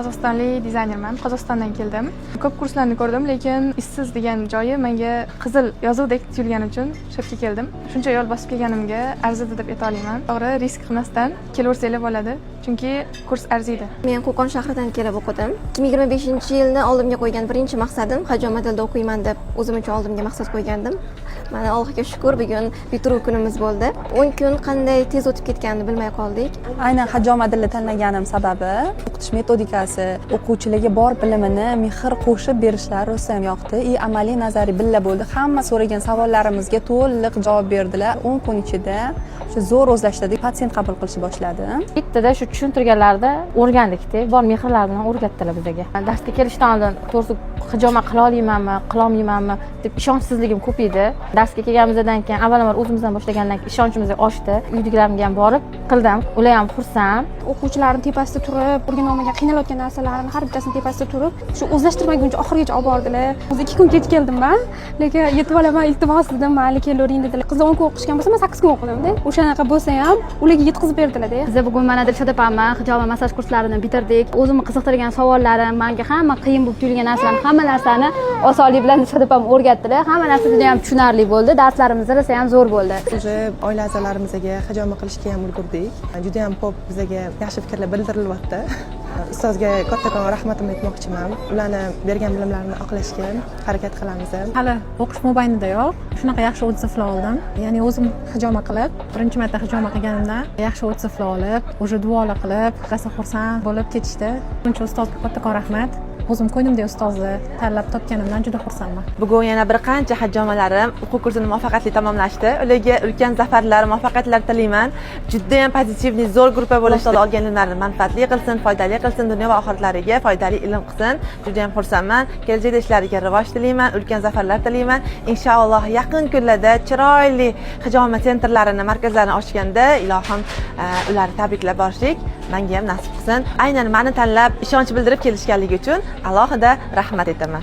Qozog'istonlik dizaynerman. Qozog'istondan keldim. Ko'p kurslarni ko'rdim, lekin ishsiz degan joyi menga qizil yozuvdek tuyulgani uchun shu yerga keldim. Shuncha yo'l bosib kelganimga arzidi deb ayta olaman. To'g'ri, risk qilmasdan kelaversanglar bo'ladi, chunki kurs arziydi. Men Qo'qon shahridan kelib o'qidim. 2025-yilni oldimga qo'ygan birinchi maqsadim hajoma tilda o'qiyman deb o'zim uchun oldimga maqsad qo'ygandim. Mana Allohga shukr, bugun bitiruv kunimiz bo'ldi. 10 kun qanday tez o'tib ketganini bilmay qoldik. Aynan hajoma tilini tanlaganim sababi o'qitish metodikasi, o'quvchilarga bor bilimini mehr qo'shib berishlari rosayam yoqdi. Amaliy nazariy billa bo'ldi. Hamma so'ragan savollarimizga to'liq javob berdilar. 10 kun ichida shu zo'r o'zlashtirdik, patsient qabul qilishni boshladi. Bittada shu tushuntirganlarda o'rgandikda, bor mehrlar bilan o'rgatdilar bizga. Darsga kelishdan oldin to'g'risi hijoma qila olmaymanmi, qila olmaymanmi deb ishonchsizligim ko'p edi. Darsga kelganimizdan keyin avvalambor o'zimizdan boshlagandan keyin ishonchimiz oshdi. Uydagilarimga ham borib qildim. Ular ham xursand. O'quvchilarning tepasida turib, o'rganolmagan, qiynalayotgan narsalarini har bittasini tepasida turib, shu o'zlashtirmaguncha oxirigacha olib bordilar. O'zi 2 kun kech keldim-man, lekin yetib olaman, iltimos dedim, mayli kelavering dedilar. Qizlar 10 kun o'qishgan bo'lsa, men 8 kun o'qidim-da. O'shanaqa bo'lsa ham ularga yetkazib berdilar-da. Biz bugun mana Dilshod opamman hijoma massaj kurslarini bitirdik. O'zimni qiziqtirgan savollarim, menga hamma qiyin bo'lib tuyulgan narsalarni, hamma narsani osonlik bilan Dilshod opam o'rgatdilar. Hamma narsa juda ham tushunarli bo'ldi. Darslarimiz rosa ham zo'r bo'ldi. O'zi oila a'zolarimizga hijoma qilishga ham ulgurdik. Juda ham ko'p bizga yaxshi fikrlar bildirilyapti. Ustozga kattakon rahmatimni aytmoqchiman. Ularni bergan bilimlarini oqlashga harakat qilamiz. Hali o'qish mobaynidayoq shunaqa yaxshi odzivlar oldim. Ya'ni o'zim hijoma qilib, birinchi marta hijoma qilganimda yaxshi odzivlar olib, o'sha duolar qilib, rosa xursand bo'lib ketishdi. Buncha ustozga kattakon rahmat. O'zim ko'nglimda ustozni tanlab topganimdan juda xursandman. Bugun yana bir qancha hajjomalarim o'quv kursini muvaffaqiyatli tamomlashdi. Ularga ulkan zafarlar, muvaffaqiyatlar tilayman. Juda ham pozitivniy, zo'r gruppa bo'lishdi. Olganlarini manfaatli qilsin, foydali qilsin, dunyo va oxiratlariga foydali ilm qilsin. Juda ham xursandman. Kelajakda ishlariga rivoj tilayman, ulkan zafarlar tilayman. Inshaalloh yaqin kunlarda chiroyli hijoma sentrlarini, markazlarini ochganda ilohim ularni tabriklab borishlik menga ham nasib qilsin. Aynan meni tanlab ishonch bildirib kelishganligi uchun alohida rahmat aytaman.